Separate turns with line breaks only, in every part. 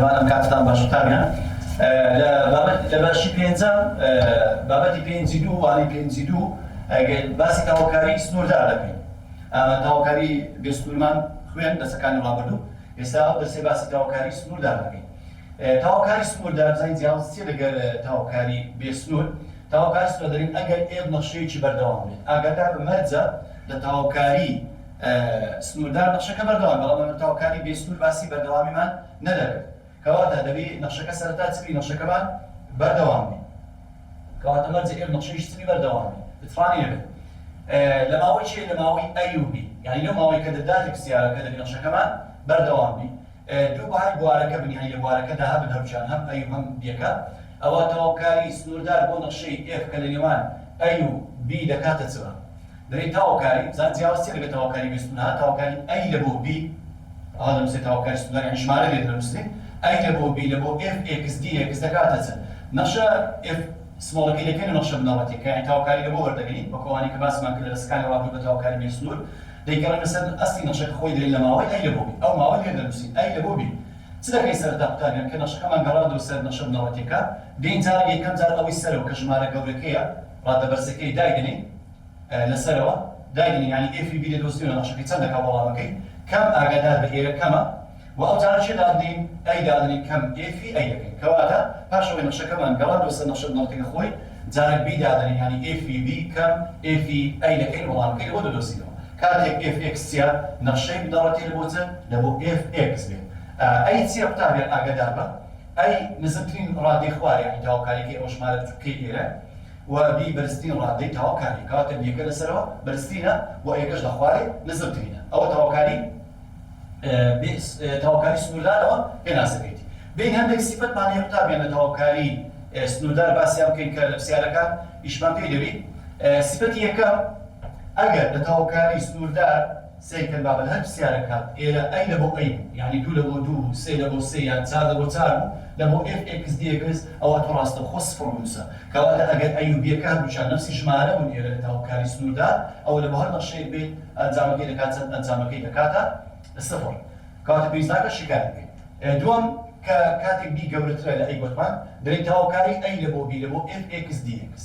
هیوانم کاتتان باش تابیان لباشی پێنجەم بابەتی پێنجی دوو وانی پێنجی دوو باسی تاوەکاری سنووردار دەکەین. تاوەکاری بێسنوورمان خوێن دەسەکانی ڕابردوو، ئێستا ئەو دەسێ باسی تاوەکاری سنووردار دەکەین. تاوەکاری سنووردار زای جیاواز چێ لەگەر تاوەکاری بێسنوور؟ تاوەکاری سنووردار دەرین ئەگەر ئێب نەخشەیەکی بەردەوام بێت. ئاگادار بمەرجە لە تاوەکاری سنووردار نەخشەکە بەردەوام، بەڵام لە تاوەکاری بێسنوور باسی بەردەوامیمان نەدەکرد. کەواتە دەبێت نەخشەکە سەرەتا چبی نەخشەکەمان بەردەوام بێت. کەواتە مەرجە ئێب نەخشەیەش چبی بەردەوام بێت. بتوانێ بێت. لە ماوەی چێ؟ لە ماوەی ئەی و بی. یعنی لەو ماوەی کە دەداتێک سیارەکە دەبێت نەخشەکەمان بەردەوام بێت. دوو بەهای بوارەکە بن، یعنی لە بوارەکەدا هەبن هەمووچیان، هەم ئەی و هەم بیەکە. ئەوە تاوەکاری سنووردار بۆ نەخشەی ئێف کە لە نێوان ئەی و بی دەکاتە چوە. دەبێت تاوەکاری زان جیاواز چێ لەگەڵ تاوەکاری بێسنوور هات؟ تاوەکاری ئەی لە بۆ بی، ئەوە دەنووسێت تاوەکاری سنووردار، یعنی ژمارە لێ دەنووسێت ئەی لە بۆ بی لە بۆ ئێف ئێکس دی ئێکس دەکاتە چ. نەخشە ئێف سمۆڵەکەی دەکەین و نەخشە بنەوەتێک، یعنی تاوەکاری لە بۆ وەردەگرین بە کۆوانی کە باسمان کرد لە دەستەکانی ڕابردوو بە تاوەکاری بێسنوور دەیگەڕێنە سەر ئەسڵی نەخشەکە خۆی دەرێن لە ماوەی ئەی لە بۆ بی. ئەو ماوەی لێ دەنووسین ئەی لە بۆ بی. چ دەکەین سەرەتا قوتابیان کە نەخشەکەمان گەڕاندەوە سەر نەخشە بنەوەتێکە، دێین جارە یەکەم جار ئەوەی سەرەوە کە ژمارە گەورەکەیە ڕادەبەرزەکەی دایدنین لەسەرەوە دایدنین، یعنی ئێفی بی دەدۆزینەوە نەخشەکەی چەند دەکا وەڵامەکەی کەم ئاگادار بە ئێرە کەمە و ئەو جارە چێ دادنین؟ ئەی دادنین کەم ئێفی ئەی دەکەین. کەواتە پاشەوەی نەخشەکەمان گەڕاندەوە سەر نەخشە بنەوەتێکە خۆی جارێک بی دادنین، یعنی ئێفی بی کەم ئێفی ئەی دەکەین وەڵامەکەی لەبۆ دەدۆزینەوە. کاتێک ئێف ئێکس چیە؟ نەخشەی بنەڕەتی لە بۆ چ؟ لە بۆ ئێف ئێکس بێت. ئەی چیە قوتابیان ئاگادار بە؟ ئەی نزمترین ڕادەی خوارە، یعنی تاوەکاریەکەی ئەو ژمارە بچووکەی ئێرە، و بی بەرزترین ڕادەی تاوەکاری. کەواتە بیەکە لەسەرەوە بەرزترینە و ئێکەش لە خوارێ نزمترینە. ئەوە تاوەکاری سنووردارەوە پێناسەکەیتی. بین هەندێک سیفەتمان هەیە قوتابیان لە تاوەکاری سنووردار باسییان بکەین کە لە پرسیارەکان ئیشمان پێی دەوێت. سیفەتی یەکەم، ئەگەر لە تاوەکاری سنووردار سێکەن بابەت هەر پرسیارەکە ئێرە ئەی لە بۆ ئەی بوو، یعنی دوو لە بۆ دوو، سێ لە بۆ سێ یان چار لە بۆ چار بوو، لە بۆ ئێف ئێکس دی ئێکس، ئەوە ڕاستە خۆ سفر بنووسە. کەواتە ئەگەر ئەی و بیەکە هەردووچیان نەفسی ژمارە بوون ئێرە لە تاوەکاری سنووردار، ئەوە لە بۆ هەر نەخشەیەک بێت ئەنجامەکەی دەکات چەند؟ ئەنجامەکەی دەکاتە سفر. کەواتە پێویست ناکات شیکار بکەین. دووەم کە کاتێک بی گەورەترە لە ئەی گوتمان دەبێت تاوەکاری ئەی لە بۆ بی لە بۆ ئێف ئێکس دی ئێکس.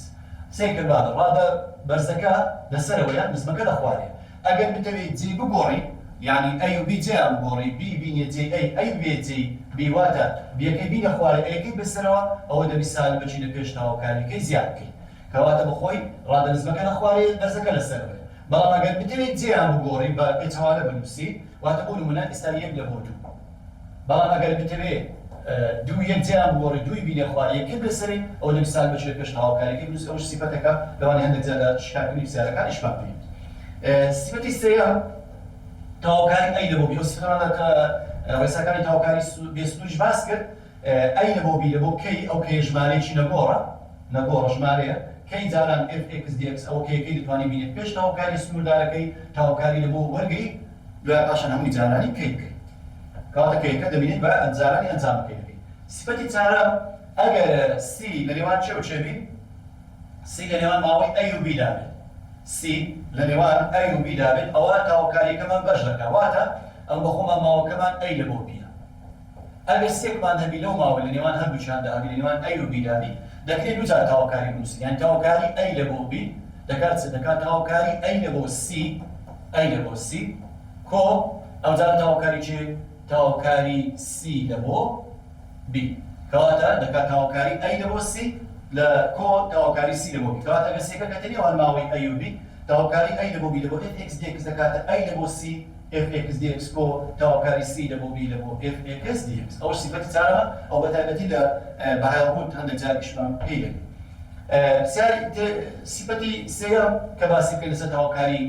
سێکەن ڕادە بەرزەکە لەسەرەوەیان نزمەکە لە خوارێ. ئەگەر بتەوێت جێ بگۆڕی، یعنی ئەی و بی جێیان بگۆڕی، بی بینێ جێ ئەی بێ جێ بی واتە بیەکەی بینە خوارێ ئەیەکەی بەسەرەوە، ئەوە دەبی سالم بچینە پێش تاوەکاریەکەی زیاد بکەین. کەواتە بەخۆی ڕادە نزمەکە لە خوارێ بەرزەکە لەسەرەوە. بەڵام ئەگەر بتەوێت جێیان بگۆڕی بە پێچ حوالە بنووسی، واتە بۆ نمونە ئێستا یەک لە بۆ دوو. بەڵام ئەگەر بتەوێت دوو یەک جێیان بگۆڕی، دووی بینێ خوارێ یەکەی بەسەری، ئەوە دەبی سالم بچێت پێش تاوەکاریەکەی بنووسی. ئەوش سیفەتەکە لەوانەیە هەندێک جار لە شیکارکردنی پرسیارەکان ئیشمان بکەین. سیفەتی سێیەم تاوەکاری ئەی لە بۆ بی. ئەو سیفەتانە کە ڕێساکانی تاوەکاری بێسنووریش باس کرد. ئەی لە بۆ بی لە بۆ کەی، ئەو کەی ژمارەیەکی نەگۆڕە ژمارەیە، کەی جاران ئێف ئێکس دی ئێکس، ئەو کەیەکەی دەتوانێت بینێت پێش تاوەکاری سنووردارەکەی تاوەکاری لە بۆ وەرگری دوای پاشان هەمووی جارانی کەی بکەیت. کەواتە کەیەکە دەبینێت بە جارانی ئەنجامەکەی دەکەیت. سیفەتی چارەم، ئەگەر سی لە نێوان چێ و چێ بێت؟ سی لە نێوان ماوەی ئەی و بیدا بێت. سی لە نێوان ئەی و بیدا بێت، ئەوە تاوەکاریەکەمان بەش دەکات. واتە ئەم بەخۆمان ماوەکەمان ئەی لە بۆ بیە. ئەگەر سێکمان هەبی لەو ماوە لە نێوان هەردووچیاندا هەبی لە نێوان ئەی و بیدا بێت، دەکرێت دوو جار تاوەکاری بنووسین. یعنی تاوەکاری ئەی لە بۆ بی دەکات چ؟ دەکات تاوەکاری ئەی لە بۆ سی، ئەی لە بۆ سی کۆ ئەو جار تاوەکاری چێ؟ تاوەکاری سی لە بۆ بی. کەواتە دەکات تاوەکاری ئەی لە بۆ سی لە کۆ تاوەکاری سی لە بۆ بی. کەواتە ئەگەر سێکە کە تەنێوان ماوەی ئەی و بی، تاوەکاری ئەی لە بۆ بی لە بۆ ئێف ئێکس دی ئێکس دەکاتە ئەی لە بۆ سی ئێف ئێکس دی ئێکس کۆ تاوەکاری سی لە بۆ بی لە بۆ ئێف ئێکس دی ئێکس. ئەوش سیفەتی چارەمە، ئەو بەتایبەتی لە بەهایەڵبوون هەندێک جار ئیشمان پێی دەکەین. سیفەتی سێیەم کە باسی کرد لەسەر تاوەکاری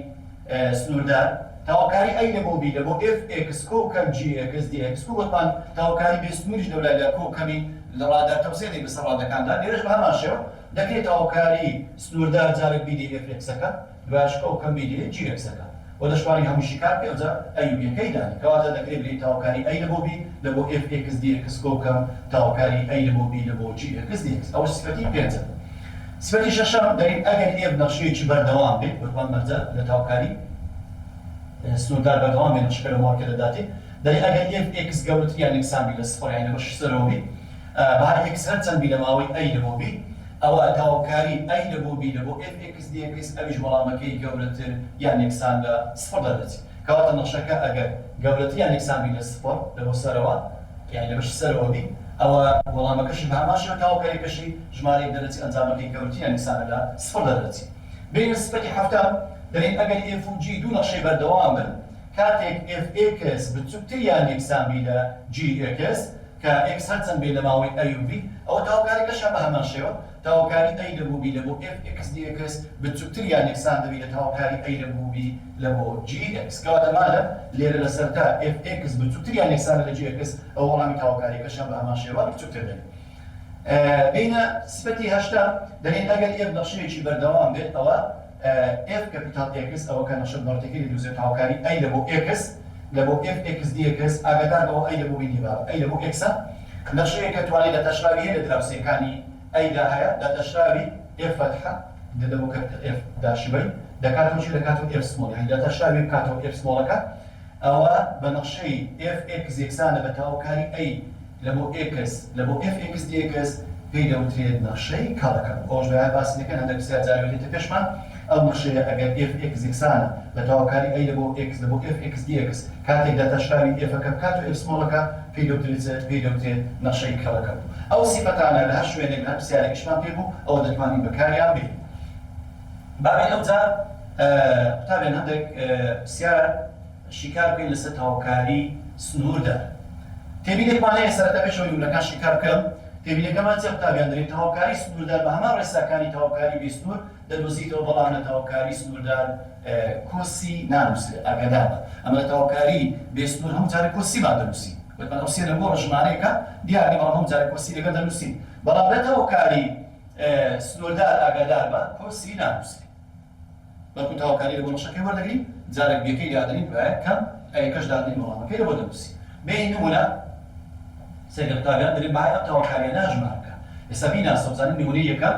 سنووردار، تاوەکاری ئەی لە بۆ بی لە بۆ ئێف ئێکس کۆ کەم جی ئێکس دی ئێکس کۆ. وەتمان تاوەکاری بێسنووریش دەولای لە کۆ کەمی لە ڕادار تەوسێنی بەسەر ڕادەکاندا، لێرەش بە هەمان شێوە دەکرێت تاوەکاری سنووردار جارێک بیدی ئێف ئێکسەکە، دوایش کۆ کەم بیدی جی ئێکسەکە، و دەشواری هەمووشی کار پێ ئەوجا ئەی و بیەکەی دانی. کەواتە دەکرێت بێت تاوەکاری ئەی لە بۆ بی لە بۆ ئێف ئێکس دی ئێکس کۆ کەم تاوەکاری ئەی لە بۆ بی لە بۆ جی ئێکس دی ئێکس. ئەوش سیفەتی پێنجەم. سیفەتی شەشەم دەرین ئەگەر ئێف نەخشەیەکی بەردەوام بێت، وەکوان مەرجە لە تاوەکاری سنووردار بەردەوام بێت نەخشەکە لە ماوەکە دەداتێت، دەی ئەگەر f x گەورەتریان یەکسانبی لە سفر یعنی بەش سەرەوە بی بەهار x هەرچەند بی لە ماوەی a لەبۆ بی ئەوە تاوەکاری a لەبۆ بی لەبۆ f x dx ئەویش وەڵامەکەی گەورەتر یان یەکسان لە سفر دەدەچێت کەواتە نەخشەکە ئەگەر گەورەتریان یەکسانبی لە سفر لەبۆ سەرەوە یعنی لە بەش سەرەوە بی ئەوە وەڵامەکەشی بە هەمان شێوە تاوەکاریەکەشی ژمارەی دەرەچی ئەنجامەکەی گەورەتریان یەکسانە لە سفر دەدەچێت بین سپەتی هەفتە دەڵێن ئەگەر f و g دوو نەخشەی بەردەوام بن کاتێک f(x) بچووکتریان یەکسانبی لە g(x) کە x هەرچەند بێ لە ماوەی a و b ئەوە تاوەکاریەکەشە بە هەمان شێوە تاوەکاری a لەبوو b لەبۆ f(x dx) بچووکتریان یەکسان دەبی لە تاوەکاری a لەبوو b لەبۆ gx کەواتە مالە لێرە لەسەرتا f(x) بچووکتریان یەکسانە لە gx ئەو وەڵامی تاوەکاریەکەشە بە هەمان شێوە بچووکتر دەبێت بینە سپەتی هەشتا دەڵێن ئەگەر f نەخشەیەکی بەردەوام بێت ئەوە f کەپیتال x ئەوە کە نەخشە بنەڕەتەکەی لەدووزێت تاوەکاری a لەبۆ x لەبۆ f(x dx) ئاگادار بەوە a لەبۆ b نیبا a لەبۆ x نەخشەیە کە توانێت دەتەشراوی هەیە لە دراوسێکانی a دا هەیە دەتەشراوی f فتحە دەبۆ کە f داشبەی دەکاتەوە چی دەکاتەوە f سمۆڵ یعنی دەتەشراوی بکاتەوە f سمۆڵەکە ئەوە بە نەخشەی f(x) یەکسانە بە تاوەکاری a لەبۆ x لەبۆ f(x dx) پێی دەوترێت نەخشەی کاڵەکە ئەوش بەیان باسی دەکەن هەندێک پرسیار جاری دێتە پێشمان ئەو نەخشەیە ئەگەر f(x) یەکسانە بە تاوەکاری a لەبۆ x لەبۆ f(x dx) کاتێک دەتەشراوی f-ەکە بکاتەوە f سمۆڵەکە پێی دەوترێت نەخشەی کاڵەکە بوو ئەو سیفەتانە لە هەر شوێنێک هەر پرسیارێکیشمان پێ بوو ئەوە دەتوانین بەکاریان بێت بابێن ئەوجار قوتابێن هەندێک پرسیار شیکار بکەین لەسەر تاوەکاری سنووردا تێبینێکمانەیە سەرەتا پێشەوەی نمونەکان شیکار بکەم تێبینەکەمان چێ قوتابیان دەرێت تاوەکاری سنووردار بە هەمان ڕێساکانی تاوەکاری بێسنوور دەدۆزیتەوە بەڵام لە تاوەکاری سنووردار کۆسی نانووسێت ئاگادارە ئەمە لە تاوەکاری بێسنوور هەموو جارێک کۆسیمان دەنووسی وتمان ئەو سێرە بۆ ڕژمارەیەکە دیاری بەڵام هەموو جارێک کۆسی لەگەڵ دەنووسین بەڵام لە تاوەکاری سنووردار ئاگادار بە کۆسی نانووسێت بەڵکو تاوەکاری لە بۆ نەخشەکەی وەردەگرین جارێک بێکەی دادنین دوایە کەم ئەیەکەش دادنین وەڵامەکەی لە بۆ دەنووسی بێ نمونە سێگە قوتابیان دەرێت بەهای ئەم تاوەکاریە ناژمارکە ئێستا بیناسە بزانین نمونەی یەکەم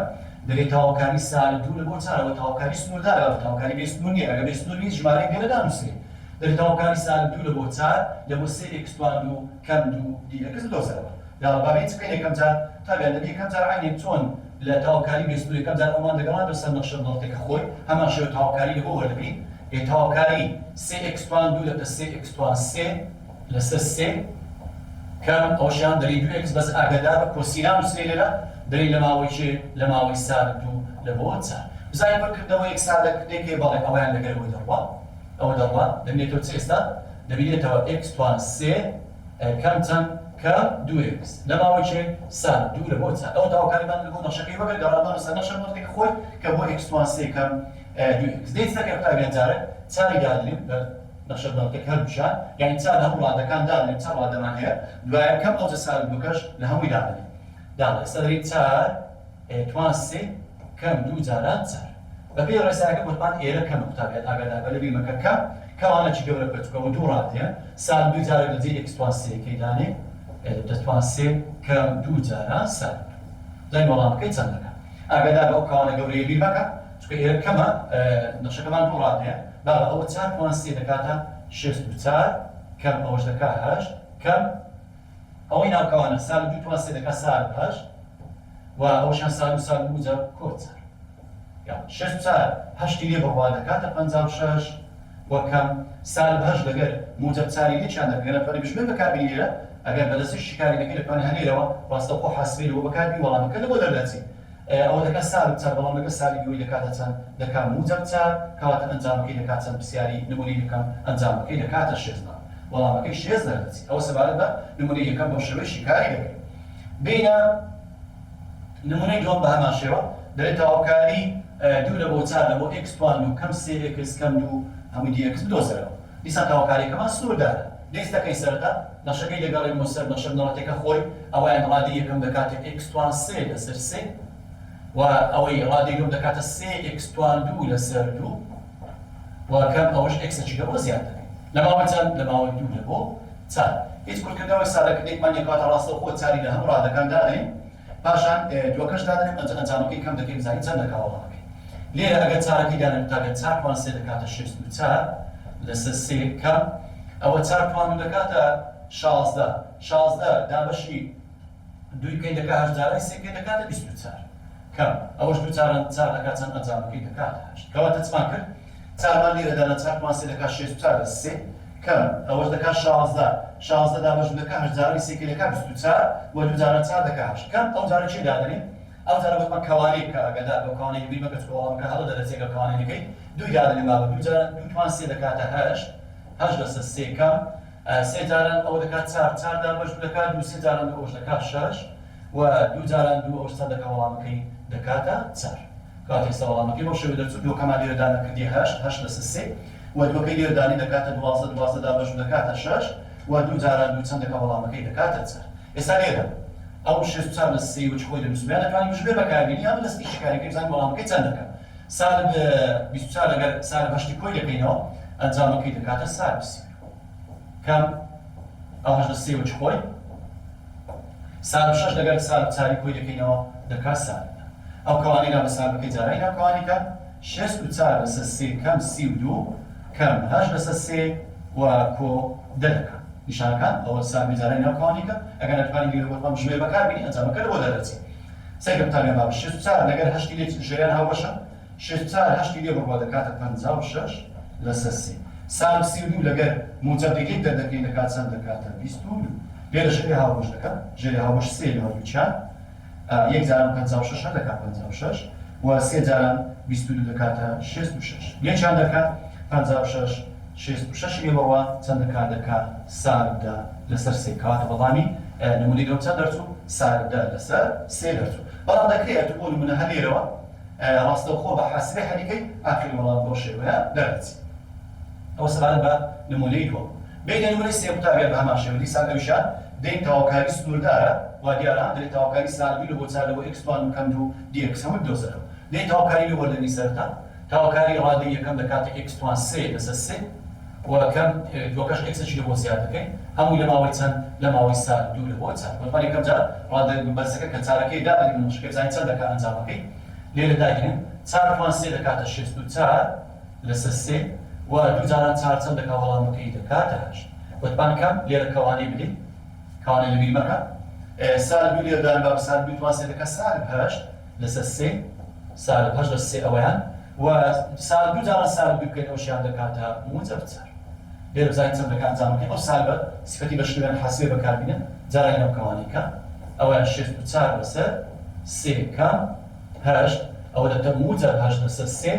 دەرێت تاوەکاری ساڵی دوو لە بۆ چارەوە تاوەکاری سنووردارەوە تاوەکاری بێسنوور نییە ئەگە بێسنوور نیت ژمارەی پێ دانووسێت دەرێت تاوەکاری ساڵی دوو لە بۆ چار لە بۆ سێ ئێکستوان و کەم دوو دیەکەس دۆزەرەوە یاڵە بابێت چکەین یەکەم جار تابیان دەبێت یەکەم جار عینێک چۆن لە تاوەکاری بێسنوور یەکەم جار ئەومان دەگەڵان بەسەر نەخشە بنەڕەتێکە خۆی هەمان شێوە تاوەکاری لە بۆ وەردەگرین تاوەکاری سێ ئێکستوان دوو لە سێ ئێکستوان سێ لەسەر سێ کەم ئەوشیان دەری دوو ئێکس بەس ئاگادار بە کۆسینان وسێ لێرە دەری لە ماوەی چێ لە ماوەی ساڵ دوو لە بۆ چار بزانین بەرکردنەوەی یەک ساڵێکێ بەڵێ ئەویان لەگەرەوەی دەڕوا ئەوە دەڕوا دەبێتەوە چ ئێستا دەبینێتەوە ئێکستوان سێ کەم چەند کە دوو ئێکس لە ماوەی چێ ساڵ دوو لە بۆ چار ئەو تاوەکاریمان لە بۆ نەخشەکەی وەگەر گەڕامان لەسەر نەخشە بنەڕەتێکە خۆی کە بۆ ئێکستوان سێ کەم دوو ئێکس دەیت سەکە قوتابیان جارێک چاری دادنین نەخشە بنەڕەتێک هەردووشان یعنی چار هەموو ڕادەکان دادنین چار ڕادەمان هەیە دوایە کەم ئەوجە ساڵ دووکەش لە هەمووی دادنین داڵێ ئێستا دەرێت چار توان سێ کەم دوو جاران چار بەپێ ڕێساکە وتمان ئێرە کەم قوتابیان ئاگادار بە لە بیرمەکە کەم کەوانە چی گەورە بچووکەوە دوو ڕادەیە ساڵ دوو جارێک لە جێ ئێکستوان سێەکەی دانێ دەتوان سێ کەم دوو جاران سار زای وەڵامەکەی چەندەکە ئاگادار بە ئەو کەوانە گەورەیە بیر مەکە چونکە ئێرە کەمە نەخشەکەمان دوو ڕادەیە باڵە ئەوە چار توان سێ دەکاتە شێست و چار کەم ئەوەش دەکات هەشت کەم ئەوەی ناوکەوانە ساڵ دوو توان سێ دەکات ساڵ هەشت و ئەوشان ساڵ و ساڵ بووجە کۆچار شێست و چار هەشتی لێ بەڕوا دەکاتە پەنجا و شەش وەکەم ساڵ بەهەشت دەگەر موجب چاری لێکیان دەکەنە فەری بژمێ بەکاربینی لێرە ئەگەر بەدەستی شیکاری دەکەی لەتوانێت هەنێرەوە ڕاستەوخۆ حاسبی لەوە بەکاربی وەڵامەکە لە بۆ دەردەچی ئەوە دەکات ساڵ چار بەڵام لەگە ساڵی دووی دەکاتە چەند دەکات موجب چار کەواتە ئەنجامەکەی دەکات چەند پرسیاری نمونەی یەکەم ئەنجامەکەی دەکاتە شێزدا وەڵامەکەی شێز دەردەچی ئەوە سەبارەت بە نمونەی یەکەم بەو شێوەی شیکاری دەکەین بینە نمونەی دووەم بە هەمان شێوە دەرێت تاوەکاری دوو لە بۆ چار لە بۆ ئێکستوان و کەم سێ ئێکس کەم دوو هەمووی دیەکس بدۆزەرەوە دیسان تاوەکاریەکەمان سنووردارە دەیستەکەی سەرەتا نەخشەکەی دەگەڕێن بۆ سەر نەخشە بنەڕەتێکە خۆی ئەوەیان ڕادی یەکەم دەکاتێت ئێکستوان سێ لەسەر سێ و ئەوەی ڕادی دووەم دەکاتە سێ ئێکستوان دوو لەسەر دوو و کەم ئەوەش ئێکسەچیگە بۆ زیاتر لە ماوەی چەند لە ماوەی دوو لە بۆ چار هیچ کورتکردنەوەی سادەکردێکمان یەکاتە ڕاستەوخۆ چاری لە هەموو ڕادەکان دادەین پاشان دووەکەش دادەنێن ئەنجامەکەی کەم دەکەین بزانین چەند دەکا وەڵامەکەی لێرە ئەگەر چارەکەی دانێن تاگەر چار توان سێ دەکاتە شێست و چار لەسەر سێ کەم ئەوە چار توان و دەکاتە 16 دابەشی دوی پێی دەکات 8 جارای سێ پێ دەکاتە 24 کەم ئەوەش دوو چار دەکات چەند ئەنجامەکەی دەکاتە 8 کەواتە چمان کرد چارمان لێرەدانە 4 توان سێ دەکات 64 لە سێ کەم ئەوەش دەکات 16 دابەش دەکات 8 جارای سێ پێ دەکات 24 و دوو جارە 4 دەکات 8 کەم ئەو جارە چی دادەنین ئەو جارە بەمە کەوانی بکە ئەگەدا بە کەوانەی بی بەکەس وەڵامەکە هەڵە دەرەچێکە کەوانەکەی دوی دادەنین بابە دوو توان سێ دەکاتە 8 لەسەر سێ کەم سێ جاران ئەوە دەکات 4 دابەش دەکات دو سێ جاران ئەوەش دەکات 6 و دوو جاران دوو ئەوش چەند دەکات وەڵامەکەی دەکاتە 4 کاتێک ئێستا وەڵامەکەی بۆ شێوە دەرچوو دووەکەمان لێرەدانە کردی 8 لەسەر سێ و دووەکەی لێرەدانی دەکاتە 12 دابەش دەکاتە 6 و دوو جاران دوو چەند دەکات وەڵامەکەی دەکاتە 4 ئێستا لێرە ئەو 64 لە سێ و خۆی دەنووسمیان دەتوانین بژبێ بەکاربیێنی یا دەستی شکارەکەی بزانین وەڵامەکەی چەند دەکات سالب 24 لەگەر سالب 8 کۆی دەکەینەوە ئەنجامەکەی دەکاتە سالب 30 کەم ئەو 8 و خۆی سالب 6 لەگەر سالب 4 کۆی دەکەینەوە دەکات سالب ئەو کەوانیدا بە سالبەکەی جارای ناوکەوانیکە 64 لەسەر سێ کەم 32 کەم 8 لەسەر سێ و کۆ دەکات نیشانەکان ئەوە سالبی جارای ناوکەوانیکە ئەگەر نەتوانین لێرەوە ژمێر بەکاربیێنی ئەنجامەکە لەبۆ دەرەچێت سێکم تاوێن بابە 64 لەگەر 8 لێ ژێریان هاوبەشە 64 8 لێ بڕوا دەکاتە 56 لەسەر سێ سالب 32 لەگەر موجەبێکی دەردەکەی دەکات چەند دەکاتە 22 لێرە ژێری هاوبەش دەکات ژێری هاوبەش سێ لە هەردووچیان یەک جاران 56 دەکات 56 و سێ جاران 22 دەکاتە 66 یەکیان دەکات 56 66 لێ بڕوا چەند دەکات سالب 10 لەسەر سێ کەواتە بەڵامی نمونەی دەو چەند دەرچوو سالب 10 لەسەر سێ دەرچوو بەڵام دەکرێت بۆ نمونە هەلێرەوە ڕاستەوخۆ بە حاسبەی هەریکەی ئاخری وەڵام بۆ شێوەیە دەرەچێت ئەوە سەبارەت بە نمونەی دووەم بینە نمونەی سێ قوتابیان بە هەمان شێوە دیسان ئەویشان دەین تاواکاری سنووردارە وا دیارە دەێت تاواکاری سالبی لە بۆ چارەوە ئێکسوان و کەم و دیەکس هەموو دۆزەرەوە دەین تاواکاری لە وەردەنی سەرتا تاواکاری ڕادەی یەکەم دەکاتە ئێکسوان سێ لەسەر سێ وەکەم دووەکەش ئێکسەشی لە بۆ زیاد دەکەین هەمووی لە ماوەی چەند لە ماوەی سال دوو لە بۆ چەند وەتوان یەکەم جار ڕادەی بەرزەکە کە چارەکەی دابەدەین مشکل زانین چەند دەکات ئەنجامەکەی لێرە داگرین 4 توان سێ دەکاتە 64 لەسەر سێ و دوو جاران 4 چەند دەکات وەڵامەکەی دەکاتە 8 وەتمان کەم لێرە کەوانەی بدەین کەوانەی لەبیر مەکە سالب دوو لێرەدان بە سالب دوو توان سێ دەکات سالب 8 لەسەر سێ سالب 8 لەسەر سێ ئەوەیان و سالب دوو جاران سالب دوو بکەین ئەوشیان دەکاتە موجب 4 لێرە بزانین چەند دەکات ئەنجامەکەی ئەو سالبە سفەتی بە شێوەیان حاسبێ بەکاربینن جارای ناوکەوانیکە ئەوەیان 64 لەسەر سێ کەم 8 ئەوە دەکاتە موجب 8 لەسەر سێ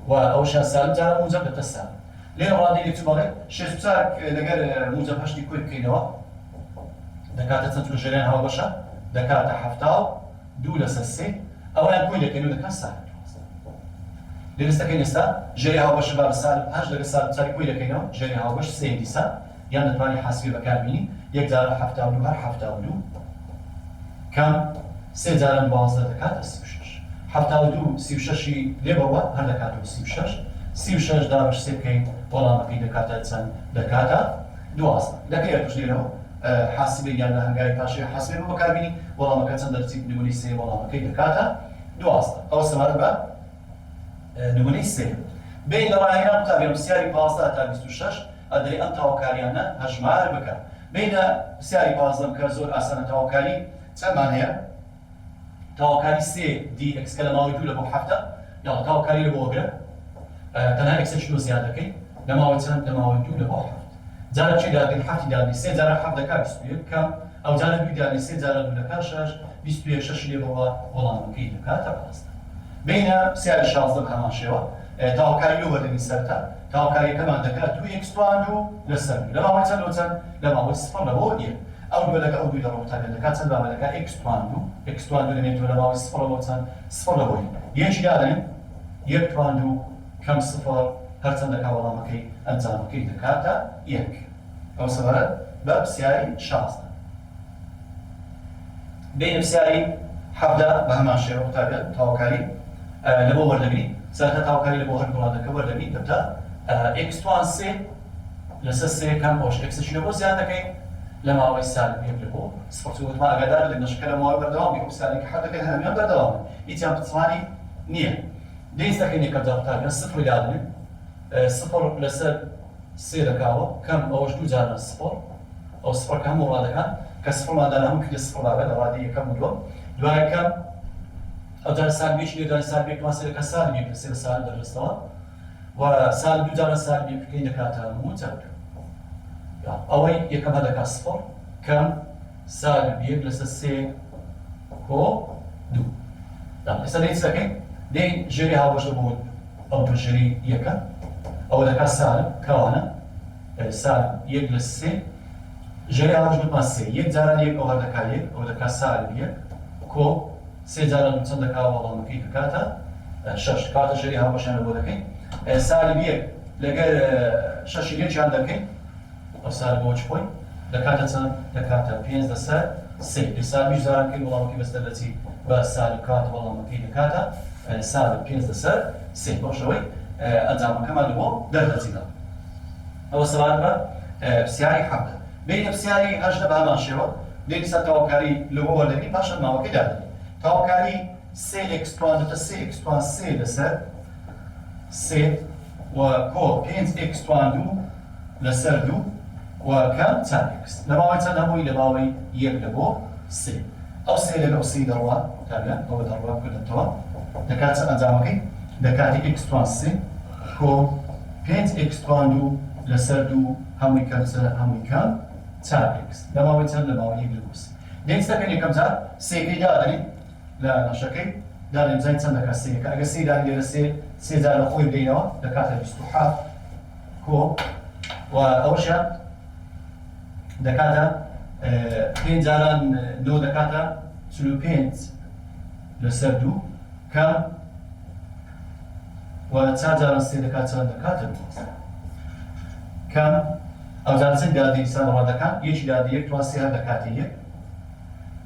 و ئەوشیان سالب جارە موجب دەکاتە سالب لێرە ڕادەی لێک بەڵێ 64 لەگەر موجب 8 کۆی بکەینەوە دەکاتە چەند چون ژێریان هاوبەشە دەکاتە 72 لەسەر سێ ئەوەیان کۆی دەکەین و دەکات سالب لێرەستەکەین ئێستا ژێری هاوبەش بە سالب 8 لەگەر سالب 4 کۆی دەکەینەوە ژێری هاوبەش سێ دیسا یان دەتوانین حاسبێ بەکاربینی یەک جارە 72 هەر 72 کەم سێ جاران 12 دەکاتە 36 72 36ی لێ بڕوا هەر دەکاتەوە 36 36 دابەش سێ بکەین وەڵامەکەی دەکاتە چەند دەکاتە 12 دەکەوێت توش لێرەوە حاسبێ یان لە هەنگاوی پاشێ حاسبێ بۆ بەکاربینی وەڵامەکە چەند دەرچیت نمونەی سێ وەڵامەکەی دەکاتە 12 ئەوە سەبارەت بە نمونەی سێ بین لە ڕاهێنان قوتابیان پرسیاری 15 تا 26 ئەدەی ئەم تاواکاریانە هەژمار بکە بینە پرسیاری 15 کە زۆر ئاسانە تاواکاری چەندمان هەیە تاواکاری سێ دی ئەکس کە لە ماوەی دوو لە بۆ هەفتە یاڵ تاواکاری لە بۆ وەگرە تەنها ئەکسەشی لۆ زیاد دەکەین لە ماوەی چەند لە ماوەی دوو لە بۆ هەفت جارە چی دادەین هەفتی دادەین سێ جارە هەفت دەکات 21 کەم ئەو جارە دوی دادەین سێ جارە دوو دەکات 6 21 6 لێ بڕوا وەڵامەکەی دەکاتە 15 بینە پرسیاری 16 بە هەمان شێوە تاواکاری لە وەردەنی سەرتا تاواکاریەکەمان دەکات دوو ئێکسوان و لەسەر لە ماوەی چەند لە چەند لە ماوەی سفر لە بۆ یەک ئەو دوو دەکات ئەو دوی لە ڕۆکتابێت دەکات چەند بابە دەکات ئێکسوان و دەمێتەوە لە ماوەی سفر لە بۆ چەند سفر لە بۆ یەک یەکی دادەین یەک توان و کەم سفر هەرچەند دەکات وەڵامەکەی ئەنجامەکەی دەکاتە یەک ئەو سەبارەت بە پرسیاری 16 بینە پرسیاری 17 بە هەمان شێوە قوتابیان تاواکاری لە بۆ وەردەگری سەرەتا تاواکاری لە بۆ هەر وڵاتەکە وەردەگری دەبتە ئێکسوان سێ لەسەر سێ کەم ئەوش ئێکسەشی لە بۆ زیاد دەکەین لە ماوەی سالب یەک لە بۆ سفر وتمان ئاگادار لە نەشەکە لە ماوەی بەردەوامی سالێکی حەد دەکەین هەمیان بەردەوامن هیچیان پرسوانی نییە دەیست دەکەین یەکەم جار قوتابیان سفر دادنین سفر لەسەر سێ دەکاوە کەم ئەوەش دوو جاران سفر ئەو سفرەکە هەموو ڕادەکان کە سفرماندانە هەموو کردە سفر بابێت لە ڕادی یەکەم و دووەم دوای کەم ئەو جارە سالبێکی لێ دوای سالبێکمان سێ دەکات سالبێک لە سێ لە سال دەرستەوە و سال دوو جارە سالبێک بکەین دەکاتە هەموو چەند ئەوەی یەکەم هەدەکات سفر کەم سالبێک لەسەر سێ کۆ دوو ئێستا دەین چ دەکەین دەین ژێری هاوبەشە بۆ ئەو ژێری یەکە ئەوە دەکات سالب کەوانە سالب یەک لە سێ ژێری هاوبەش بتمان سێ یەک جاران یەک ئەوە دەکات یەک ئەوە دەکات سالب یەک کۆ سێ جاران چەند دەکات وەڵامەکەی دەکاتە شەش کاتە ژێری هاوبەشیانە بۆ دەکەین سالب یەک لەگەر شەشی یەکیان دەکەین ئەو سالب بۆ چ خۆی دەکاتە چەند دەکاتە پێنج لەسەر سێ سالبیش جاران کەین وەڵامەکەی بەستە دەچی بە سالب کات وەڵامەکەی دەکاتە سالب پێنج لەسەر سێ بۆشەوەی ئەنجامەکەمان بۆ دەردەچینە ئەوە سەوات بە پرسیاری حەبدە بینە پرسیاری هەژدە بە هەمان شێوە دێنی سەر تەواوکاری لەوە وەردەگرین پاشان ماوەکەی دادەنین تەواوکاری سێ ئێکس توان دەتە سێ ئێکس توان سێ لەسەر سێ و کۆ پێنج ئێکس توان دوو لەسەر دوو و کەم چەند ئێکس لە ماوەی چەند هەمووی لە ماوەی یەک لە بۆ سێ ئەو سێ لەگەڵ سێ دەڕوات تابیان ئەوە دەڕوات کردنەوە دەکات چەند ئەنجامەکەی دەکاتی ئێکس توان سێ کۆ پێنج ئێکس توان دوو لەسەر دوو هەمووی کەم هەمووی کەم چار ئێکس لە ماوەی چەند لە ماوەی یەک لە بۆ سێ دێن چ دەکەین یەکەم جار سێکەی دادەنین لە نەشەکەی دادەین زای چەند دەکات سێیەکە ئەگەر سێ دانی لێرە سێ جار لە خۆی بدەینەوە دەکاتە بیست و حەوت کۆ و ئەوەشیان دەکاتە پێنج جاران دۆ دەکاتە چل و پێنج لەسەر دوو کەم و چار جاران سێ دەکات چەند دەکاتە کەم ئەو جار چەند دادی سەر ڕادەکان یەکی دادی یەک توان سێ هەر دەکاتە یەک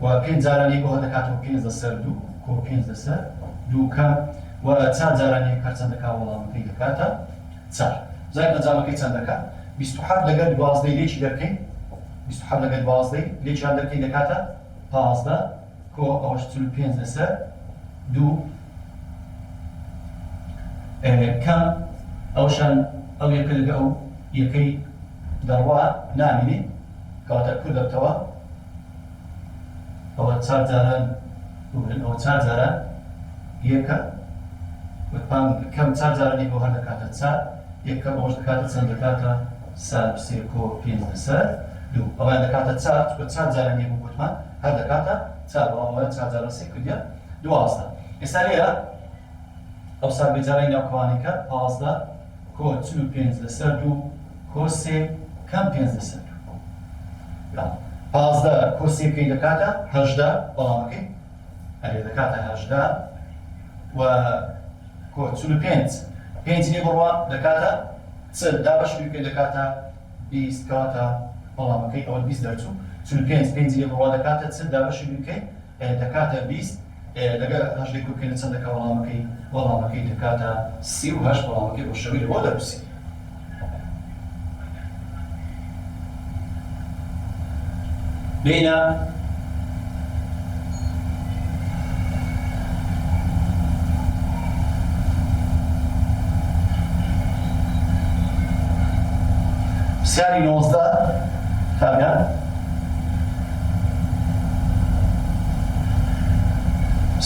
و پێنج جاران یەک ئەوە دەکاتەوە پێنج لەسەر دوو کۆ پێنج لەسەر دوو کەم و چار جاران یەک هەر چەند دەکات وەڵامەکەی دەکاتە چار زای ئەنجامەکەی چەند دەکات بیست و حەوت لەگەر دوازدەی لێکی دەکەین بیست و حەوت لەگەر دوازدەی لێکیان دەکەین دەکاتە پانزدە کۆ ئەوەش چل و پێنج لەسەر دوو کەم ئەوشان ئەو یەکە لەگە ئەو یەکەی دەڕوا نامینێ کەواتە کوور دەبتەوە ئەوە چار جاران ئەوە چار جاران یەکە وتمان کەم چار جاران یەک ئەو هەر دەکاتە چار یەکەم ئەوەش دەکاتە چەند دەکاتە سالب سێ کۆ پێنج لەسەر دوو ئەویان دەکاتە چار چکە چار جاران یەک وتمان هەر دەکاتە چار ئەوە چار جاران سێ کردیە دوازدە ئێستا لێرە ئەو سالبێ جارای ناوکەوانێکە پانزدە کۆ چل و پێنج لەسەر دوو کۆ سێ کەم پێنج لەسەر دوو پانزدە کۆ سێ بکەین دەکاتە هەژدە وەڵامەکەی هەرێ دەکاتە هەژدە و کۆ چل و پێنج پێنج لێ بڕوا دەکاتە چل دابەش بکەین دەکاتە بیست کەواتە وەڵامەکەی ئەوە بیست دەرچوو چل و پێنج پێنج لێ بڕوا دەکاتە چل دابەشی بکەین دەکاتە بیست لەگەر هەژدەی کوکەینە چەند دەکات وەڵامەکەی دەکاتە سی و هەشت وەڵامەکەی بۆ شەوی لەوە دەپرسی بینە پرسیاری نۆزدە تابیان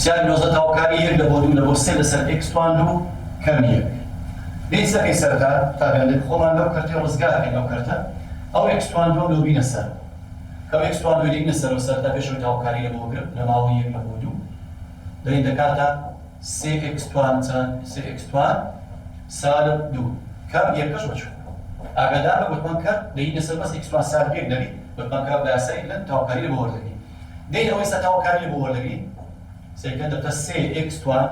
پرسیاری نۆزدە تەواوکاری یەک لە بۆ دوو لە بۆ سێ لەسەر ئێکس توان دوو کەم یەک دێی سەکەی سەرەتا تابیان لێ بخۆمان لەو کەرتەی ڕزگار دەکەین ئەو کەرتە ئەو ئێکس توان دووەم لەو بینە سەر کەم ئێکس توان دوو بینە سەرەوە سەرەتا پێشەوەی تەواوکاری لە بۆ بگرم لە ماوەی یەک لە بۆ دوو دەین دەکاتە سێ ئێکس توان چەند سێ ئێکس توان سالب دوو کەم یەکەش بەچوو ئاگادار بە گوتمان کە دەینە سەر بەس ئێکس توان سالب یەک دەبی گوتمان کە بە یاسای لەن تەواوکاری لە بۆ وەردەگرین دەین ئەوەی سەر تەواوکاری لە بۆ وەردەگرین سێکەن دەبتە سێ ئێکس توان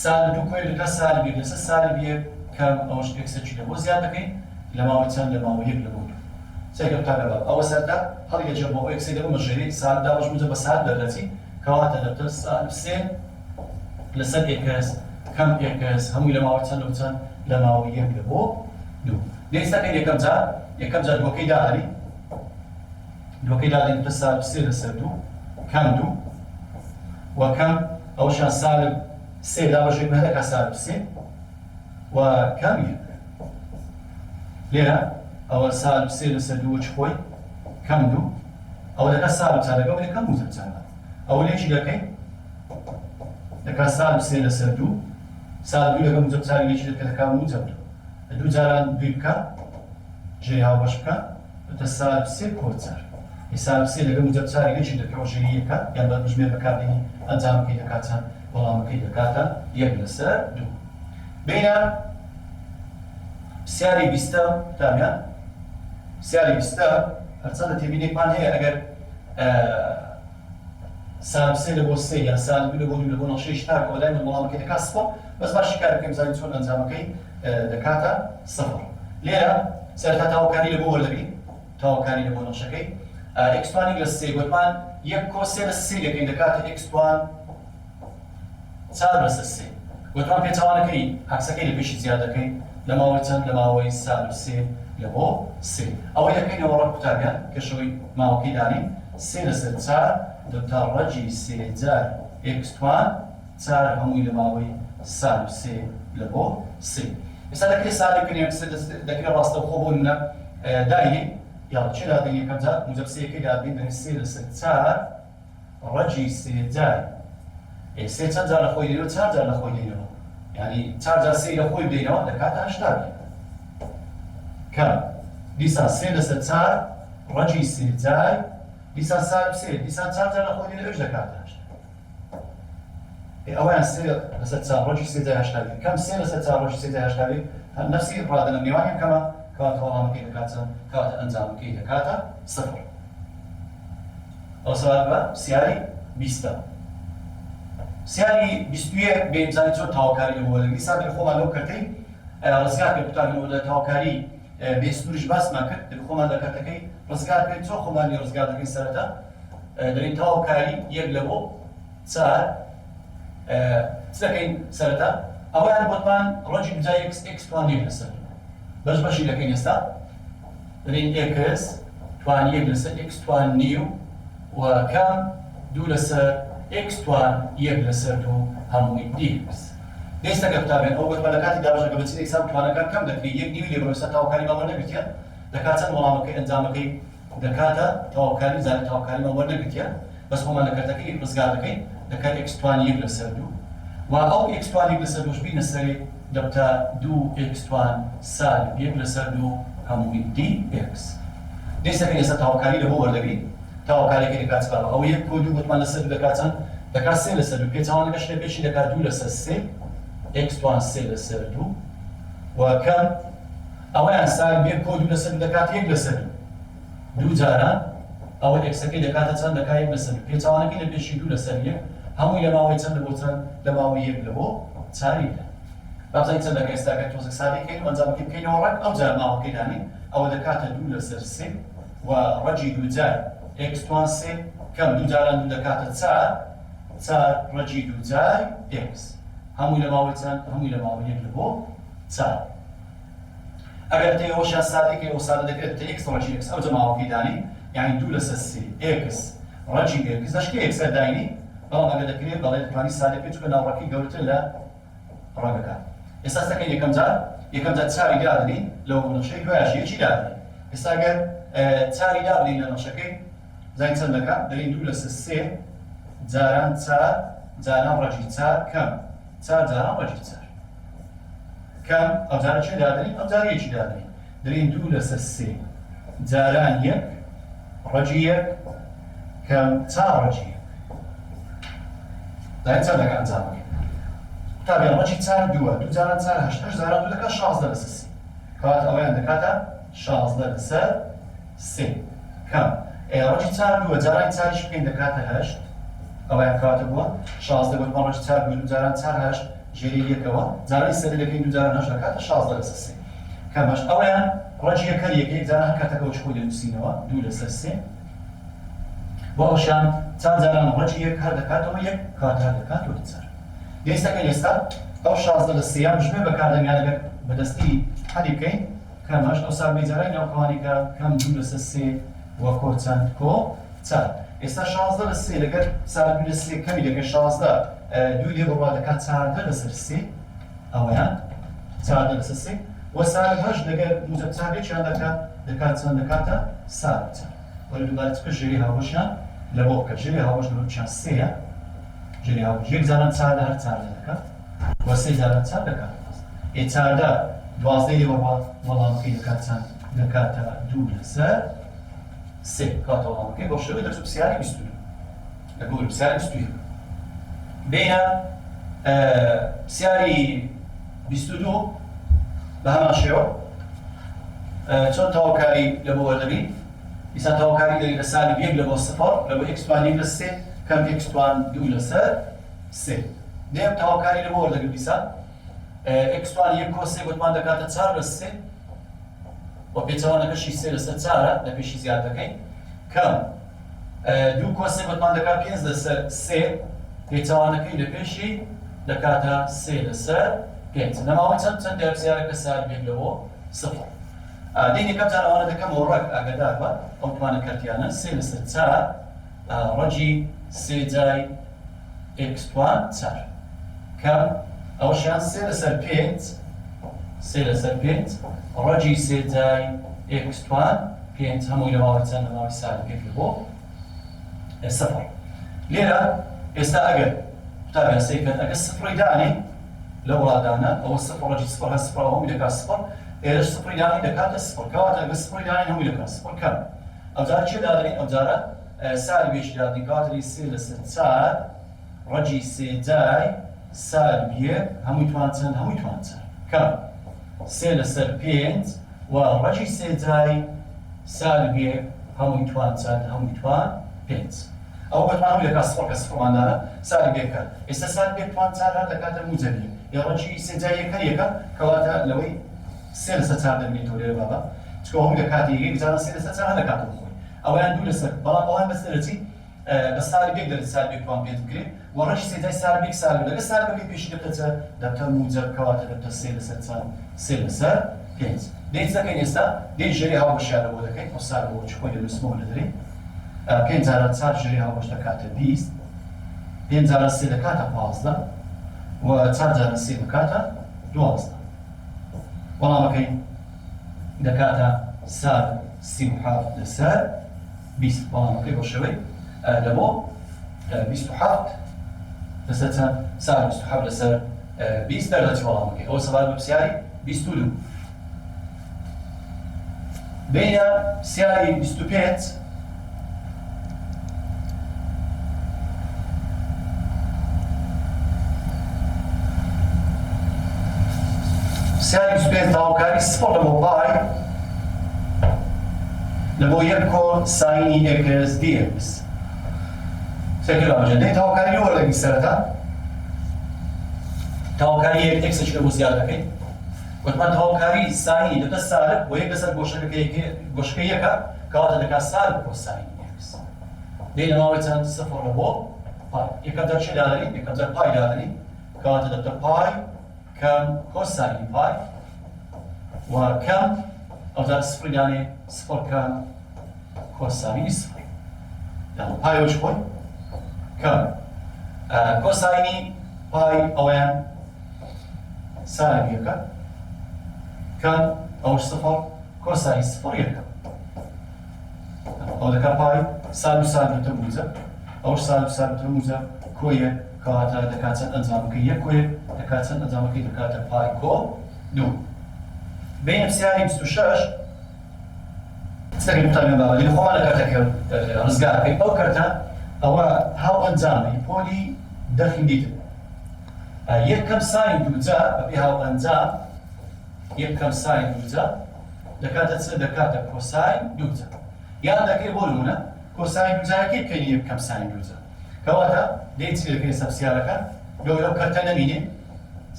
سالب دوو کۆی دەکات سالب یەک لەسەر سالب یەک کەم ئەوەش ئێکسەکی لە بۆ زیاد دەکەین لە ماوەی چەند لە ماوەی یەک لە بۆ دوو سێکەم تا لەبەر ئەوە سەرتا هەڵیگەجێ بۆ ئەو ئێکسەی دەبمە ژێری سالب دابەش بووجە بە سالب دەردەچی کەواتە دەبتە سالب سێ لەسەر ئێکس کەم ئێکس هەمووی لە ماوەی چەند و چەند لە ماوەی یەک لە بۆ دوو دەیستەکەین یەکەم جار دووەکەی دادەنی دووەکەی دادەنی بە سالب سێ لەسەر دوو کەم دوو و کەم ئەوشان سالب سێ دابەشێک هەدەکە سالب سێ و کەم یەک لێرە ئەوە سالب سێ لەسەر دووە چ خۆی کەم دوو ئەوە دەکات سالب چار لەگەڵ کەم موجب چارە ئەوە لێ چی دەکەین دەکات سالب سێ لەسەر دوو سالب دوو لەگەڵ موجب چار لێ چی دەکات موجب دوو دوو جاران دوی بکە ژێ هاوبەش بکە دەتە سالب سێ کۆ چار سالب سێ لەگەڵ موجب چار لێ چی دەکەوە ژێری یەکە یان بە بژمێر بەکاردێنی ئەنجامەکەی دەکاتە وەڵامەکەی دەکاتە یەک لەسەر دوو بینە پرسیاری بیستە تامیان پرسیاری بیستە هەرچەندە تێبینێکمان هەیە ئەگەر سالب سێ لە بۆ سێ یان سالب دوو لە بۆ دوو لە بۆ نەخشەی شتاک ئەوە لای من وەڵامەکەی دەکات سفر بەس باشی کار بکەین بزانین چۆن ئەنجامەکەی دەکاتە سفر لێرە سەرەتا تاوەکانی لە بۆ وەردەبین تاوەکانی لە بۆ نەخشەکەی ئێکس1 لە سێ گوتمان یەک کۆ سێ لە سێ دەکەین دەکاتە ئێکس1 چار لەسەر سێ گوتمان پێچەوانەکەی عەکسەکەی لە پێشی زیاد دەکەین لە ماوەی چەند لە ماوەی سالب سێ لە بۆ سێ ئەوەی دەکەینەوە ڕەگ قوتابیان کەشەوەی ماوەکەی دانین سێ لەسەر چار دەبتە ڕەجی سێ جار ئێکس1 چار هەمووی لە ماوەی سالب سێ لە بۆ سێ ئێستا دەکرێت سادە بکەین دەکرێت ڕاستەوخۆ بۆ منە داینی یاڵ چێ دادەین یەکەم جار موجب سێەکەی دابین دەنێ سێ لەسەر چار ڕەجی سێ جار سێ چەند جار لە خۆی دێنەوە چار جار لە خۆی دێنەوە یعنی چار جار سێ لە خۆی بدەینەوە دەکاتە هەشتا کەم دیسان سێ لەسەر چار ڕەجی سێ جار دیسان سالب سێ دیسان چار جار لە خۆی دێنەوە ئەوش دەکاتە هەشتا ئەوەیان سێ لەسەر چار ڕەجی سێ جار هەشتا کەم سێ لەسەر چار ڕەجی سێ جار هەشتا نەفسی ڕادەنە میوانی کەمە کەواتە وەڵامەکەی دەکاتە کەواتە ئەنجامەکەی دەکاتە سفر ئەو سەوات بە پرسیاری بیستە پرسیاری بیستویەک بێ بزانین چۆن تاوەکاری لە بۆ وەردەگرین دیسان خۆمان لەو کەرتەی ڕزگار کرد قوتابیانەوە لە تاوەکاری بێسنووریش باسمان کرد خۆمان لە کەرتەکەی ڕزگار کرد چۆن خۆمان لێ ڕزگار دەکەین سەرەتا دەرین تاوەکاری یەک لە بۆ چار چ دەکەین سەرەتا ئەوەیان بۆتمان ڕەجی بجای ئێکس1 یەک لەسەر بەش بەشی دەکەین ئێستا دەرین ئێکس توان یەک لەسەر ئێکس1 نیو و کەم دوو لەسەر ئێکس1 یەک لەسەر دوو هەمووی دیکس دەیستا کە قوتابیان ئەو گوتمان لە کاتی دابەشەکە بەچین ئێکسان توانەکان کەم دەکرێت یەک نیوی لێ بڕۆیستا تاوەکاری ماوە نەگرتیان دەکات چەند وەڵامەکەی ئەنجامەکەی دەکاتە تاوەکاری زانین تاوەکاری ماوە نەگرتیان بەس خۆمان لە کەرتەکەی ڕزگار دەکەین دەکات ئێکس1 یەک لەسەر دوو و ئەو ئێکس1 یەک لەسەر دووش بینە سەرێ دەبتە دوو ئێکس1 سالب یەک لەسەر دوو هەمووی دی ئێکس دەیستا ئێستا تاوەکاری لە بۆ وەردەگرین تاوەکاریەکەی دەکات چکار ئەو یەک کۆ دوو گوتمان لەسەر دوو دەکات چەند دەکات سێ لەسەر دوو پێچەوانەکەش لە پێشی دەکات دوو لەسەر سێ ئێکس1 سێ لەسەر دوو و کەم ئەوەیان سالب یەک کۆ دوو لەسەر دوو دەکات یەک لەسەر دوو جاران ئەوە ئێکسەکەی دەکاتە چەند دەکات یەک لەسەر دوو پێچەوانەکەی لە پێشی دوو لەسەر یەک هەمووی لە ماوەی چەند لە بۆ چەند لە ماوەی یەک لە بۆ چاریدا بابزانین چەند دەکات ئێستا کە تۆزێک سادی بکەین و ئەنجامەکەی بکەینەوە ڕەگ ئەو جار ماوەکەی دانین ئەوە دەکاتە دوو لەسەر سێ و ڕەجی دوو جار ئێکس1 سێ کەم دوو جاران دوو دەکاتە چار چار ڕەجی دوو جار ئێکس هەمووی لە ماوەی چەند هەمووی لە ماوەی یەک لە بۆ چار ئەگەر تێەوەشیان سادێکی ئەو سادە دەکرێت ئێکس ڕەجی ئێکس ئەوجا ماوەکەی دانین یعنی دوو لەسەر سێ ئێکس ڕەجی ئێکس دەشکە ئێکسەر داینی بەڵام ئەگەر دەکرێت بەڵێ دەتوانی سادە پێ چکە ناوڕەکەی گەورەتر لە ڕەگەکە ئێستا دەکەین یەکەم جار چاری دادنین لەو نەخشەی دوایەش یەکی دادنین ئێستا ئەگەر چاری دابنین لە نەخشەکەی زانین چەند دەکات دەرین دوو لەسەر سێ جاران چار جاران ڕەجی چار کەم چار جاران ڕەجی چار کەم ئەو جارە چێ دادنین ئەو جار یەکی دادنین دەرین دوو لەسەر سێ جاران یەک ڕەجی یەک کەم چار ڕەجی یەک زانین چەند دەکات ئەنجامەکەی قوتابیان ڕەجی چار دووە دوو جاران چار هەشت هەشت جاران دوو دەکات 16 لەسەر سێ کەواتە ئەوەیان دەکاتە 16 لەسەر سێ کەم ڕەجی چار دووە جارانی چاریش بکەین دەکاتە هەشت ئەوەیان کەواتە بووە 16 گوتمان ڕەجی چار دوو جاران چار هەشت ژێری یەکەوە جارانی سەری دەکەین دوو جاران هەشت دەکاتە 16 لەسەر سێ کەمەش ئەوەیان ڕەجی یەکەر یەک جاران هەر کاتەکەەوە خۆی دەنووسینەوە دوو لەسەر سێ بۆ ئەوشان چند جاران ڕەجی یەک هەر دەکاتەوە یەک کاتە هەر دەکاتەوە چار دەیستەکەین ئێستا ئەو 16 لە سێیان ژمێ بەکاردەمیان ئەگەر بەدەستی هەری بکەین کەمەش ئەو ساڵ بێجارای ناوکەوانی کە کەم دوو لەسەر سێ وە کۆ چەند کۆ چار ئێستا 16 لە سێ لەگەر ساڵ دوو لە سێ کەمی دەکەن 16 دوو لێ بڕوا دەکات 14 لەسەر سێ ئەوەیان 14 لەسەر سێ وە ساڵ هەشت لەگەر موجب چارێکیان دەکات دەکات چەند دەکاتە سار چار وەرە دووبارە چکە ژێری هاوبەشیان لە بۆ بکە ژێری هاوبەش لە بۆ چیان سێیە ژێری هاوبەش یەک جاران چار لە هەر چاردە دەکات وە سێ جاران چار دەکات چاردا دوازدەی لێوە وەڵامەکەی دەکات چەند دەکاتە دوو لەسەر سێ کاتە وەڵامەکەی بۆ شێوەیە دەچوو پرسیاری 22 لەگەڵ پرسیاری 22 بینە پرسیاری 22 بە هەمان شێوە چۆن تەواوکاری لە بۆ وەردەبین ئیسا تەواوکاری دەری لە سالب یەک لە بۆ سفر لە بۆ ئێکس توان یەک لە سێ کەم ئێکس توان دوو لەسەر سێ دێم تەواوکاری لە بۆ وەردەگرت ئیسا ئێکس توان یەک کۆ سێ گوتمان دەکاتە چار لە سێ بۆ پێچەوانەکەشی سێ لەسەر چارە لە پێشی زیاد دەکەین کەم دوو کۆ سێ گوتمان دەکات پێنج لەسەر سێ پێچەوانەکەی لە پێشی دەکاتە سێ لەسەر پێنج نەماوەی چەند پرسیارەکە سالب یەک لەبۆ سفر دینی کەم جار ئەوانە دەکەمەوە ڕێک ئاگادار بە ئەو توانە کەرتیانە سێ لەسەر چار ڕەجی سێ جای ئێکس توان چار کەم ئەوەشیان سێ لەسەر پێنج سێ لەسەر پێنج ڕەجی سێ جای ئێکس توان پێنج هەمووی لەماوەی چەند لەماوەی سالب یەک لەبۆ سفر لێرە ئێستا ئەگەر قوتابیان سەیکەن ئەگەر سفڕی دانی لە وڵاتدانە ئەوە سفر ڕەجی سفر هەست سفر هەمووی دەکات سفر ئێرەش سفڕی دانی دەکاتە سفر کەواتە ئەگەر سفڕی دانی هەمووی دەکات سفر کەم ئەوجارە چێ دادەین ئەوجارە سالبێکی دادەین کەواتەی سێ لەسەر چار ڕەجی سێ جای سالب یەک هەمووی توان چەند هەمووی توان چار کەم سێ لەسەر پێنج و ڕەجی سێ جای سالب یەک هەمووی توان چەند هەمووی توان پێنج ئەو گوتمان هەمووی دەکات سفر کە سفرماندانە سالب یەکە ئێستا سالب یەک توان چار هەر دەکاتە موجەبی یا ڕەجی سێ جای یەکە یەکە کەواتە لەوەی سێ لەسەر چار دەبێتەوە لێرە بابە چکە هەمووی دەکاتی یەک جارە سێ لەسەر چار هەر دەکاتەوە خۆی ئەویان دوو لەسەر بەڵام ئەوان بەس دەرەچی بە سالب یەک دەرەچ سالب یەک توان پێت بکرێت و ڕەجی سێ جای سالب یەک سالب لەگە سالبەکەی پێشی دەبتە دەبتە موجەب کەواتە دەبتە سێ لەسەر چار سێ لەسەر پێنج دێت دەکەین ئێستا دێت ژێری هاوبەشیان لە بۆ دەکەین ئەو سالب بۆ چ خۆی دەنووسمەوە لەدەرێ پێنج جارە چار ژێری هاوبەش دەکاتە 20 پێنج جارە سێ دەکاتە 15 و چار جارە سێ دەکاتە 12 وەڵامەکەی دەکاتە سالب 37 لەسەر 20 وەڵامەکەی بۆ شێوەی لە بۆ 27 لەسەر چەند سالب 27 لەسەر 20 دەردەچی وەڵامەکەی ئەوە سەبارەت بە پرسیاری 22 بینە پرسیاری 25 پرسیاری 25 تەواوکاری سفر لە بۆ پای لە بۆ یەک کۆ ساینی ئێکس دیئکس سێکرد ئەمەژێندەی تەواوکاری لە وەردەگری سەرەتا تەواوکاری یەک ئێکسێکی لە بۆ زیاد دەکەین گوتمان تەواوکاری ساینی دەبتە سالب بۆ یەک لەسەر گۆشەکە یەکە کەواتە دەکات سالب کۆ ساینی ئێکس دێنە ماوەی چەند سفر لە بۆ پای یەکەم جار چی دادەنین یەکەم جار پای دادەنین کەواتە دەبتە پای کەم کۆساینی پای و کەم ئەوجار سفری دانێ سفر کەم کۆساینی سفر پایەوەش خۆی کەم کۆساینی پای ئەوەیان سالب یەکە کەم ئەوش سفر کۆساینی سفر یەکە ئەو دەکات پای سالب و سالب دەبتە موجەب ئەوش سالب و سالب دەبتە موجەب کۆیە کەواتە دەکات چەند ئەنجامەکەی یەک کۆیە دەکات چەند ئەنجامەکەی دەکاتە پای کۆ دوو بین پرسیاری 26 سەگەی قوتابیان باوە لێرە خۆمان لە کارتێکە ڕزگار بکەین ئەو کارتە ئەوە هاو ئەنجامی پۆلی دەرخی دیتر یەکەم ساین دووجا بەبێ هاو ئەنجام یەکەم ساین دووجا دەکاتە چ دەکاتە کۆساین دووجا یان دەکەی بۆ نمونە کۆساین دووجایەکەی بکەین یەکەم ساین دووجا کەواتە دێت چی دەکەین ئێستا پرسیارەکە لەوەی ئەو کارتە نەبینێ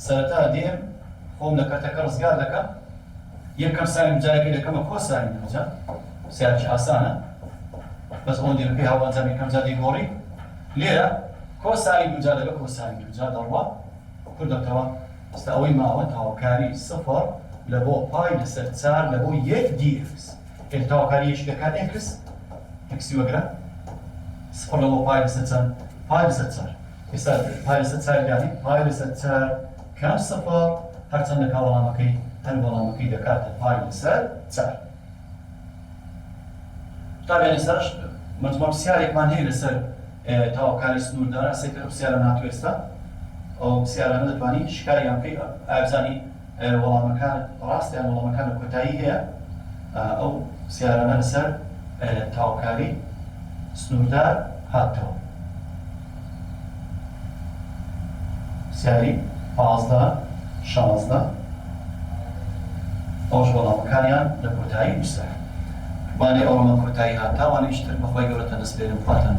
سەرەتا دێم خۆم لە کارتەکە ڕزگار دەکەم یەکەم ساین دووجایەکەی دەکەمە کۆساین دووجا پرسیارێکی ئاسانە بەس ئەوەن دێرەکەی هاو ئەنجام یەکەم جا دەیگۆڕی لێرە کۆساین دووجا لەگەڵ کۆساین دووجا دەڕوا کوردەتەوە ئێستا ئەوەی ماوە تەواوکاری سفر لە بۆ پای لەسەر چار لە بۆ یەک دیئکس تەواوکاری یەکی دەکات ئێکس ئێکسی وەگرە سفر لە بۆ پای لەسەر چەند پای لەسەر چار ئێستا پای لەسەر چار یانی پای لەسەر چار کام سفر هەرچەند دەکا وەڵامەکەی هەر وەڵامەکەی دەکاتە پای لەسەر چار قوتابیانی سەرش مجموع پرسیارێکمان هەیە لەسەر تەواوکاری سنووردارە سێکە پرسیارە ناتوێستا ئەو پرسیارانە دەتوانی شکاریان بکەی ئابزانی وەڵامەکانت ڕاستیان وەڵامەکانە کۆتایی هەیە ئەو پرسیارانە لەسەر تەواوکاری سنووردار هاتەوە. پرسیاری 15 ئەوش وەڵامەکانیان لە کۆتایی نووسرا. وانەی ئەوڕۆمە کۆتایی هاتاوانەی شتر بەخوای گەورەتە دەست پێرم خواتان